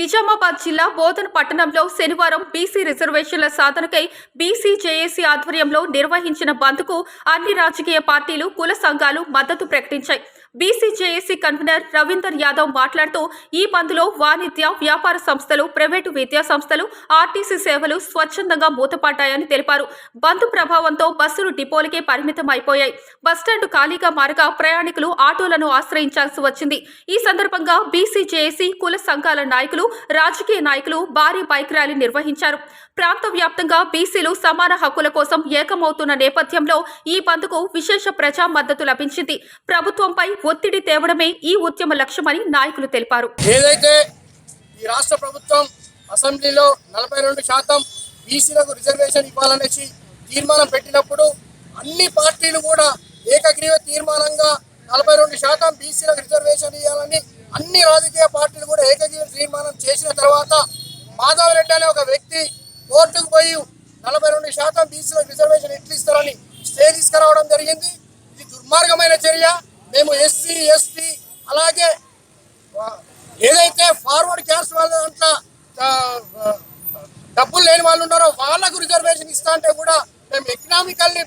నిజామాబాద్ జిల్లా బోధన్ పట్టణంలో శనివారం బీసీ రిజర్వేషన్ల సాధనకై బీసీ జేఏసీ ఆధ్వర్యంలో నిర్వహించిన బంద్కు అన్ని రాజకీయ పార్టీలు కుల సంఘాలు మద్దతు ప్రకటించాయి. BC JAC convener Ravinder Yadav మాట్లాడుతూ ఈ బంద్లో వాణిజ్య వ్యాపార సంస్థలు, ప్రైవేటు విద్యా సంస్థలు, ఆర్టీసీ సేవలు స్వచ్ఛందంగా మూతపడ్డాయని తెలిపారు. బంద్ ప్రభావంతో బస్సులు డిపోలకే పరిమితం అయిపోయాయి. బస్టాండ్ ఖాళీగా మారగా ప్రయాణికులు ఆటోలను ఆశ్రయించాల్సి వచ్చింది. ఈ సందర్భంగా బీసీ జేఏసీ కుల సంఘాల నాయకులు, రాజకీయ నాయకులు భారీ బైక్ ర్యాలీ నిర్వహించారు. ప్రాంత వ్యాప్తంగా బీసీలు సమాన హక్కుల కోసం ఏకమవుతున్న నేపథ్యంలో ఈ బంద్కు విశేష ప్రజా మద్దతు లభించింది. ప్రభుత్వంపై ఒత్తిడి తేవడమే ఈ ఉద్యమ లక్ష్యమని నాయకులు తెలిపారు. ఏదైతే ఈ రాష్ట్ర ప్రభుత్వం అసెంబ్లీలో 42% బీసీలకు రిజర్వేషన్ ఇవ్వాలనేసి తీర్మానం పెట్టినప్పుడు అన్ని పార్టీలు కూడా ఏకగ్రీవ తీర్మానంగా 42% బీసీలకు రిజర్వేషన్ ఇవ్వాలని అన్ని రాజకీయ పార్టీలు కూడా ఏకగ్రీవ తీర్మానం చేసిన తర్వాత మాధవరెడ్డి అనే ఒక వ్యక్తి కోర్టుకు పోయి 42% బీసీలకు రిజర్వేషన్ ఎట్లు ఇస్తారని స్టే తీసుకురావడం జరిగింది. ఇది దుర్మార్గమైన చర్య. మేము ఎస్సీ, ఎస్టీ అలాగే ఏదైతే ఫార్వర్డ్ క్యాస్ట్ వాళ్ళ దాంట్లో డబ్బులు లేని వాళ్ళు ఉన్నారో వాళ్ళకు రిజర్వేషన్ ఇస్తా అంటే కూడా, మేము ఎకనామికల్లీ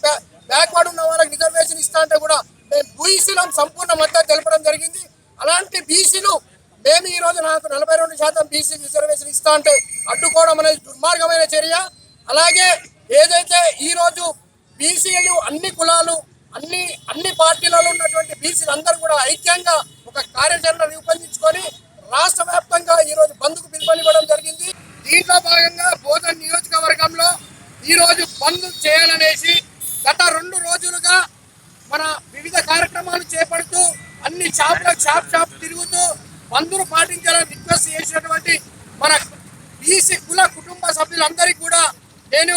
బ్యాక్వర్డ్ ఉన్న వాళ్ళకి రిజర్వేషన్ ఇస్తా అంటే కూడా మేము బీసీలను సంపూర్ణ మద్దతు తెలపడం జరిగింది. అలాంటి బీసీలు మేము ఈరోజు నాకు 42% బీసీ రిజర్వేషన్ ఇస్తా అంటే అడ్డుకోవడం అనేది దుర్మార్గమైన చర్య. అలాగే ఏదైతే ఈరోజు బీసీలు అన్ని కులాలు అన్ని పార్టీలలో ఉన్నటువంటి బీసీలు అందరూ కూడా ఐక్యంగా ఒక కార్యాచరణ రూపొందించుకొని రాష్ట్ర వ్యాప్తంగా ఈరోజు బంద్కు పిలుపునివ్వడం జరిగింది. దీంట్లో భాగంగా బోధన్ నియోజకవర్గంలో ఈరోజు బంద్ చేయాలనేసి గత 2 రోజులుగా మన వివిధ కార్యక్రమాలు చేపడుతూ అన్ని షాప్ తిరుగుతూ బంద్ను పాటించాలని రిక్వెస్ట్ చేసినటువంటి మన బీసీ కుల కుటుంబ సభ్యులందరికీ కూడా నేను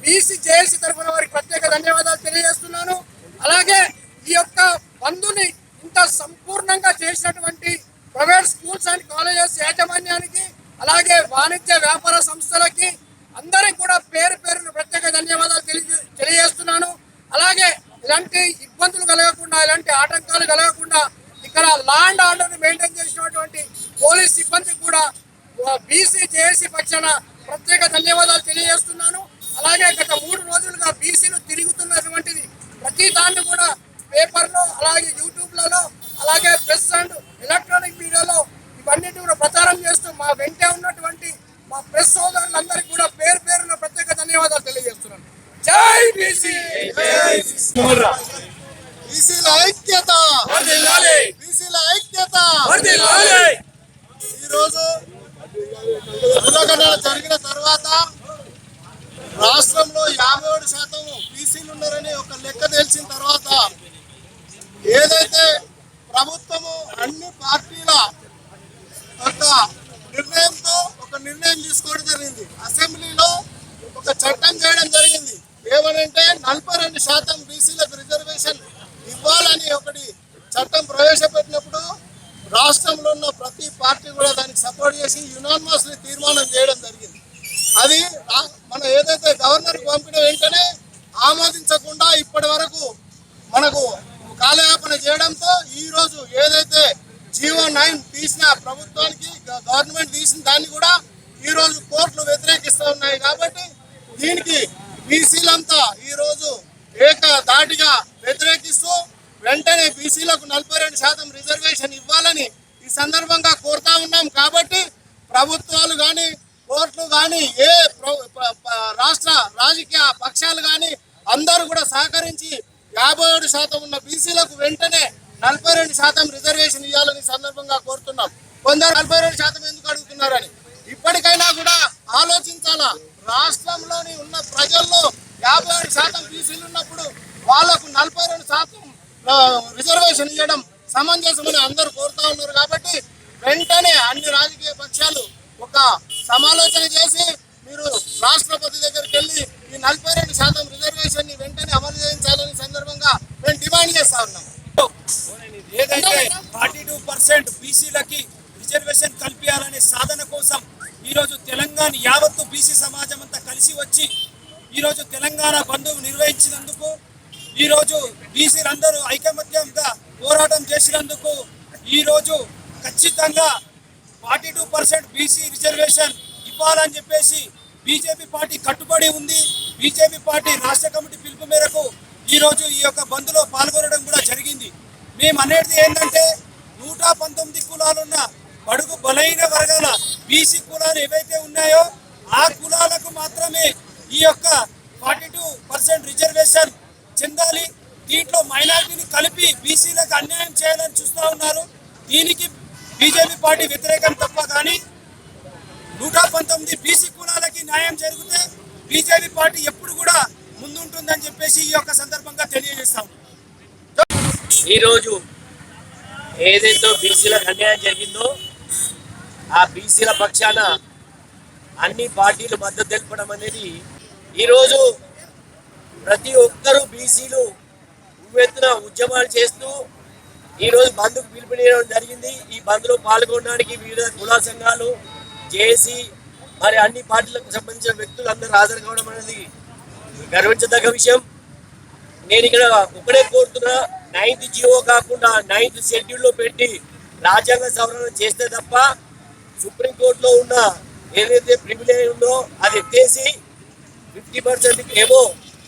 బీసీ జేఏసీ తరఫున వారికి ప్రత్యేక ధన్యవాదాలు తెలియజేస్తున్నాను. అలాగే ఈ యొక్క బంద్ని ఇంత సంపూర్ణంగా చేసినటువంటి ప్రైవేట్ స్కూల్స్ అండ్ కాలేజెస్ యాజమాన్యానికి, అలాగే వాణిజ్య వ్యాపార సంస్థలకి అందరికి కూడా పేరు పేరున ప్రత్యేక ధన్యవాదాలు తెలియజేస్తున్నాను. అలాగే ఇలాంటి ఇబ్బందులు కలగకుండా, ఇలాంటి ఆటంకాలు కలగకుండా ఇక్కడ లా అండ్ ఆర్డర్ మెయింటైన్ చేసినటువంటి పోలీస్ సిబ్బందికి కూడా బీసీ జేఏసీ పక్షాన ప్రత్యేక ధన్యవాదాలు తెలియజేస్తున్నాను. అలాగే గత 3 రోజులుగా బీసీలు తిరుగుతున్నటువంటిది ప్రతి దాన్ని కూడా పేపర్లో, అలాగే యూట్యూబ్లలో, అలాగే ప్రెస్ అండ్ ఎలక్ట్రానిక్ మీడియాలో ఇవన్నిటి కూడా ప్రచారం చేస్తూ మా వెంటే ఉన్నటువంటి మా ప్రెస్ సోదరులందరికీ కూడా పేరు పేరున ప్రత్యేక ధన్యవాదాలు తెలియజేస్తున్నాను. జై బీసీ! బీసీల ఐక్యత! బీసీల ఐక్యత! ఈరోజు జరిగిన తర్వాత రాష్ట్రంలో 57% బీసీలు ఉన్నారని ఒక లెక్క తెలిసిన తర్వాత ఏదైతే ప్రభుత్వము అన్ని పార్టీల ఒక నిర్ణయంతో ఒక నిర్ణయం తీసుకోవడం జరిగింది. అసెంబ్లీలో ఒక చట్టం చేయడం జరిగింది. ఏమనంటే 42% బీసీలకు రిజర్వేషన్ ఇవ్వాలని ఒకటి చట్టం ప్రవేశపెట్టినప్పుడు రాష్ట్రంలో ఉన్న ప్రతి పార్టీ కూడా దానికి సపోర్ట్ చేసి యునానిమస్లీ తీర్మానం చేయడం జరిగింది. అది మనం ఏదైతే గవర్నర్కి పంపిన వెంటనే ఆమోదించకుండా ఇప్పటి వరకు మనకు కాలయాపన చేయడంతో ఈరోజు ఏదైతే జీవో 9 తీసిన ప్రభుత్వానికి గవర్నమెంట్ తీసిన దాన్ని కూడా ఈరోజు కోర్టులు వ్యతిరేకిస్తూ ఉన్నాయి. కాబట్టి దీనికి బీసీలంతా ఈరోజు ఏకధాటిగా వ్యతిరేకిస్తూ వెంటనే బీసీలకు 42% రిజర్వేషన్ ఇవ్వాలని ఈ సందర్భంగా కోరుతా ఉన్నాం. కాబట్టి ప్రభుత్వాలు కానీ, కోర్టులు కానీ, ఏ రాష్ట్ర రాజకీయ పక్షాలు కానీ అందరూ కూడా సహకరించి 57% ఉన్న బీసీలకు వెంటనే 42% రిజర్వేషన్ ఇవ్వాలని సందర్భంగా కోరుతున్నాం. కొందరు 42% ఎందుకు అడుగుతున్నారని ఇప్పటికైనా కూడా ఆలోచించాలా. రాష్ట్రంలోని ఉన్న ప్రజల్లో 57% బీసీలు ఉన్నప్పుడు వాళ్లకు 42% రిజర్వేషన్ ఇవ్వడం సమంజసమని అందరూ కోరుతా ఉన్నారు. కాబట్టి వెంటనే అన్ని రాజకీయ పక్షాలు ఒక సమాలోచన చేసి మీరు రాష్ట్రపతి దగ్గరికి వెళ్ళి ఈ 42% రిజర్వేషన్ ని వెంటనే అమలు చేయించాలని సందర్భంగా మేము డిమాండ్ చేస్తా ఉన్నాం. ఏదైతే 42% బీసీలకి రిజర్వేషన్ కల్పించాలనే సాధన కోసం ఈరోజు తెలంగాణ యావత్తు బీసీ సమాజం అంతా కలిసి వచ్చి ఈరోజు తెలంగాణ బంధువు నిర్వహించినందుకు, ఈరోజు బీసీలందరూ ఐకమత్యంగా పోరాటం చేసినందుకు ఈరోజు ఖచ్చితంగా 42% బీసీ రిజర్వేషన్ ఇవ్వాలని చెప్పేసి బీజేపీ పార్టీ కట్టుబడి ఉంది. బీజేపీ పార్టీ రాష్ట్ర కమిటీ పిలుపు మేరకు ఈరోజు ఈ యొక్క బంద్లో పాల్గొనడం కూడా జరిగింది. మేము అనేది ఏంటంటే 119 కులాలున్న బడుగు బలైన వర్గాల బీసీ కులాలు ఏవైతే ఉన్నాయో ఆ కులాలకు మాత్రమే ఈ యొక్క 42% రిజర్వేషన్ చెందాలి. దీంట్లో మైనారిటీని కలిపి బీసీలకు అన్యాయం చేయాలని చూస్తూ ఉన్నారు. దీనికి బీజేపీ పార్టీ వ్యతిరేకం తప్ప కానీ 119 బీసీ కులాలకి న్యాయం జరిగితే బీజేపీ పార్టీ ఎప్పుడు కూడా ముందుంటుందని చెప్పేసి ఈ యొక్క సందర్భంగా తెలియజేస్తాం. ఈరోజు ఏదైతే బీసీలకు అన్యాయం జరిగిందో ఆ బీసీల పక్షాన అన్ని పార్టీలు మద్దతు తెలపడం అనేది ఈరోజు ప్రతి ఒక్కరూ బీసీలు ఉవ్వెత్తున ఉద్యమాలు చేస్తూ ఈరోజు బంద్కు పిలుపునివ్వడం జరిగింది. ఈ బంద్లో పాల్గొనడానికి వివిధ కుల సంఘాలు జేఏసీ మరి అన్ని పార్టీలకు సంబంధించిన వ్యక్తులు అందరూ హాజరు కావడం అనేది గర్వించదగ్గ విషయం. నేను ఇక్కడ ఒకటే కోరుతున్నా, 9th జీవో కాకుండా 9th షెడ్యూల్లో పెట్టి రాజ్యాంగ సవరణ చేస్తే తప్ప సుప్రీంకోర్టులో ఉన్న ఏదైతే ప్రివిలేజ్ ఉందో అది ఎత్తేసి 50% ఏమో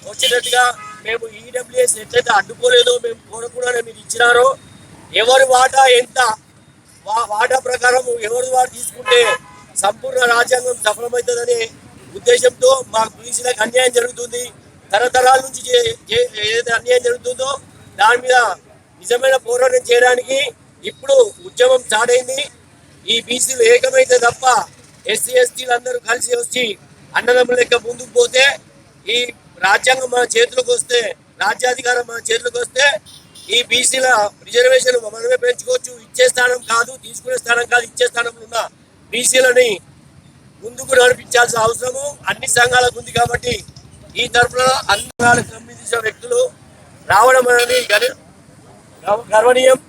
వచ్చేటట్టుగా మేము ఈడబ్ల్యూఎస్ ఎట్లయితే అడ్డుకోలేదో మేము కోరకుండానే మీరు ఇచ్చినారో ఎవరి వాటా ఎంత వాటా ప్రకారం ఎవరి వాటా తీసుకుంటే సంపూర్ణ రాజ్యాంగం సఫలమవుతుందనే ఉద్దేశంతో మా బీసీలకు అన్యాయం జరుగుతుంది. తరతరాల నుంచి ఏదైతే అన్యాయం జరుగుతుందో దాని మీద నిజమైన పోరాటం చేయడానికి ఇప్పుడు ఉద్యమం స్టార్ట్ అయింది. ఈ బీసీలు ఏకమైతే తప్ప ఎస్సీ ఎస్టీలు అందరూ కలిసి వచ్చి అన్నదమ్ముల లెక్క ముందుకు పోతే ఈ రాజ్యాంగం మన చేతులకు వస్తే, రాజ్యాధికారం మన చేతులకు వస్తే ఈ బీసీల రిజర్వేషన్ మనమే పెంచుకోవచ్చు. ఇచ్చే స్థానం కాదు, తీసుకునే స్థానం కాదు, ఇచ్చే స్థానంలో ఉన్న బీసీలని ముందుకు నడిపించాల్సిన అవసరము అన్ని సంఘాలకు ఉంది. కాబట్టి ఈ తరఫున అన్ని సంఘాలకు సంబంధించిన వ్యక్తులు రావడం అనేది గర్వనీయం.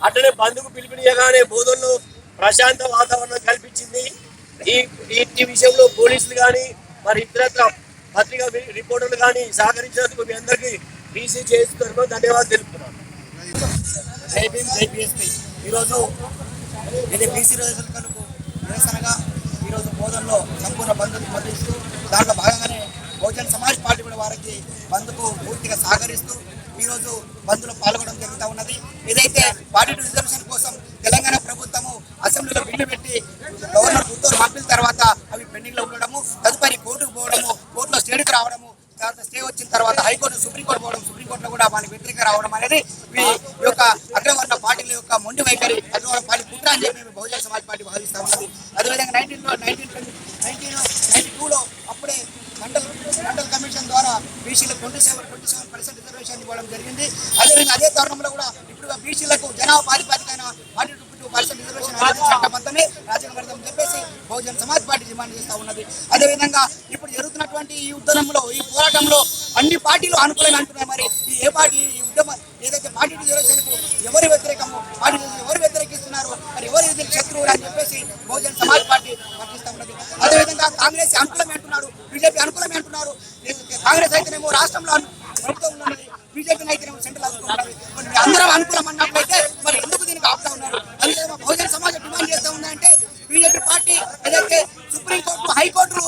అట్లనే బంధుకు పిలుపునియగానే బోధనలో ప్రశాంత వాతావరణం కల్పించింది. ఈ విషయంలో పోలీసులు కానీ మరి ఇతరత్ర పత్రికా రిపోర్టర్లు కానీ సహకరించినందుకు మీ అందరికీ బీసీ చేస్తున్న ధన్యవాదాలు తెలుపుతున్నాను. జై భీమ్, జై బీఎస్పీ. ఈరోజు ఇది బీసీ రిజర్వేషన్లకు నిరసనగా ఈరోజు బోధనలో సంపూర్ణ బంద్కు మద్దతిస్తూ దాంట్లో భాగంగానే బహుజన్ సమాజ్ పార్టీ కూడా వారికి బంద్కు పూర్తిగా సహకరిస్తూ ఈరోజు బంద్లో పాల్గొనడం జరుగుతూ ఉన్నది. ఏదైతే 42 రిజర్వేషన్ కోసం తెలంగాణ ప్రభుత్వము అసెంబ్లీలో బిల్లు పెట్టి గవర్నర్ ఉత్తర్వులు పంపిన తర్వాత అవి పెండింగ్లో ఉండడము, తదుపరి కోర్టుకు పోవడము, కోర్టులో స్టేట్కి రావడము, తర్వాత స్టే వచ్చిన తర్వాత హైకోర్టు సుప్రీంకోర్టు పోవడం, సుప్రీంకోర్టులో కూడా వాళ్ళకి వ్యతిరేకంగా రావడం అనేది ఈ యొక్క అగ్రవర్ణ పార్టీల యొక్క మొండి వైఖరి, అగ్రవర్ణ పార్టీ కుట్ర అని చెప్పి మేము బహుజన సమాజ్ పార్టీ భావిస్తూ ఉన్నది. అదేవిధంగా 1992లో అప్పుడే మండల్ కమిషన్ ద్వారా బీసీలకు 27% రిజర్వేషన్ ఇవ్వడం జరిగింది. అదేవిధంగా అదే తరుణంలో కూడా ఇప్పుడు బీసీలకు జనాభా ప్రాతిపదికన 42% రిజర్వేషన్ అనేది చట్టబద్ధమే, రాజ్యాంగబద్ధం చెప్పేసి బహుజన సమాజ్ పార్టీ డిమాండ్ చేస్తూ ఉన్నది. అదేవిధంగా ఇప్పుడు జరుగుతున్నటువంటి ఈ ఉద్యమంలో, ఈ పోరాటంలో అన్ని పార్టీలు అనుకూలంగా అంటున్నాయి. మరి ఈ పార్టీ ఈ ఉద్యమం ఏదైతే 42 రిజర్వేషన్కు ఎవరు వ్యతిరేకము, ఎవరు వ్యతిరేకిస్తున్నారు, మరి ఎవరు శత్రువులు అని చెప్పేసి బహుజన సమాజ్ పార్టీ పాటిస్తూ ఉన్నది. అదేవిధంగా కాంగ్రెస్ అనుకూలమే అంటున్నారు, బీజేపీ అనుకూలమే అంటున్నారు. కాంగ్రెస్ అయితేనేమో రాష్ట్రంలో ప్రభుత్వం ఉన్నది, బీజేపీ అయితేనేమో సెంట్రల్ అనుకుంటున్నారు. అందరం అనుకూలం అన్నట్లయితే మరి ఎందుకు దీనికి ఆపుతా ఉన్నారు? అందుకే బహుజన సమాజం డిమాండ్ చేస్తూ ఉన్నాయంటే బీజేపీ పార్టీ ఏదైతే సుప్రీంకోర్టు, హైకోర్టు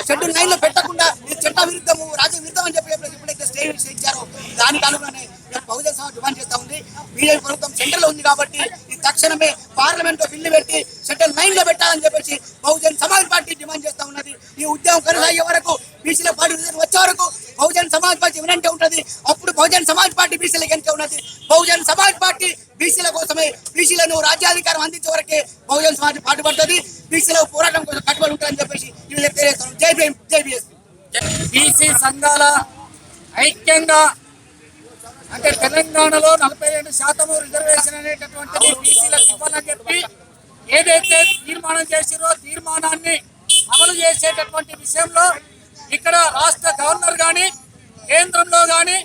షెడ్యూల్ 9లో పెట్టకుండా ఇది చట్ట విరుద్ధము, రాజ్య విరుద్ధం అని చెప్పి ఎప్పుడైతే స్టే ఇచ్చారో దానికి అనుగుణంగానే బహుజన సమాజ్ డిమాండ్ చేస్తూ ఉంది. బీజేపీ ప్రభుత్వం సెంట్రల్ ఉంది కాబట్టి ఈ తక్షణమే పార్లమెంట్ లో బిల్లు పెట్టి షెడ్యూల్ 9లో పెట్టాలని చెప్పేసి బహుజన సమాజ్ పార్టీ డిమాండ్ చేస్తూ ఉన్నది. ఈ ఉద్యమం కొనసాగే వరకు, బీసీల పార్టీ వచ్చే వరకు బహుజన సమాజ్ పార్టీ వెనంటే ఉంటుంది. అప్పుడు బహుజన సమాజ్ పార్టీ బీసీలకు వెనుక ఉన్నది. బహుజన సమాజ్ పార్టీ బీసీల కోసమే, బీసీలను రాజ్యాధికారం అందించే వరకే బహుజన సమాజ్ పాటుపడుతుంది. బీసీల పోరాటం కోసం కట్టుబడి ఉంటుందని చెప్పేసి ఇది తెలియజేస్తాను. జై భీమ్, జై బీఎస్పీ. బీసీ సంఘాల ఐక్యంగా అంటే తెలంగాణలో 42% రిజర్వేషన్ అనేటటువంటిది బీసీలకు ఇవ్వాలని చెప్పి ఏదైతే తీర్మానం చేసిరో తీర్మానాన్ని అమలు చేసేటటువంటి విషయంలో ఇక్కడ రాష్ట్ర గవర్నర్ కానీ కేంద్రంలో కానీ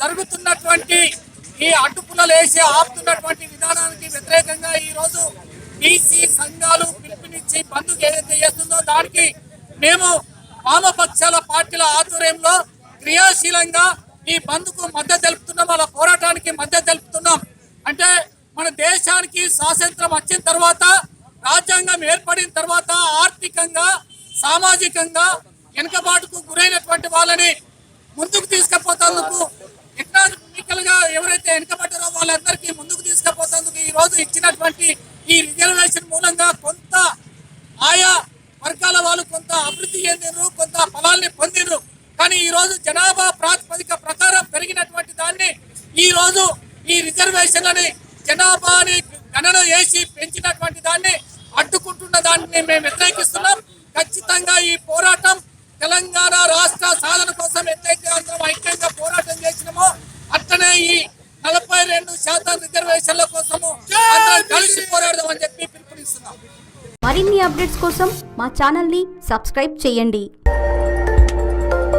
జరుగుతున్నటువంటి ఈ అడ్డుపుల్లలు వేసి ఆపుతున్నటువంటి విధానానికి వ్యతిరేకంగా ఈరోజు బీసీ సంఘాలు పిలుపునిచ్చి బంధుకు ఏదైతే చేస్తుందో దానికి మేము వామపక్షాల పార్టీల ఆధ్వర్యంలో క్రియాశీలంగా ఈ బంద్కు మద్దతు తెలుపుతున్నాం, వాళ్ళ పోరాటానికి మద్దతు తెలుపుతున్నాం. అంటే మన దేశానికి స్వాతంత్రం వచ్చిన తర్వాత రాజ్యాంగం ఏర్పడిన తర్వాత ఆర్థికంగా సామాజికంగా వెనుకబాటుకు గురైనటువంటి వాళ్ళని ముందుకు తీసుకుపోతందుకు ఎకనామికల్ గా ఎవరైతే వెనుకబడ్డారో వాళ్ళందరికీ ముందుకు తీసుకుపోతందుకు ఈ రోజు ఇచ్చినటువంటి ఈ రిజర్వేషన్ మూలంగా కొంత ఆయా వర్గాల వాళ్ళు కొంత అభివృద్ధి చెందినరు, కొంత ఫలాల్ని పొందినరు. కానీ ఈ రోజు జనాభా ప్రాతిపదిక ప్రకారం పెరిగినటువంటి దాన్ని ఈ రోజు ఈ రిజర్వేషన్లని జనాభాని గణన వేసి పెంచినటువంటి దాన్ని అడ్డుకుంటున్న దాన్ని మేము వ్యతిరేకిస్తున్నాం. ఖచ్చితంగా ఈ పోరాటం తెలంగాణ రాష్ట్ర సాధన కోసం ఎట్లయితే అందరం ఐక్యంగా పోరాటం చేసినామో అట్లనే ఈ 42% రిజర్వేషన్ల కోసము అందరం కలిసి పోరాడదాం అని చెప్పి పిలుపునిస్తున్నాం. మరిన్ని అప్డేట్స్ కోసం మా ఛానల్ని సబ్స్క్రైబ్ చేయండి.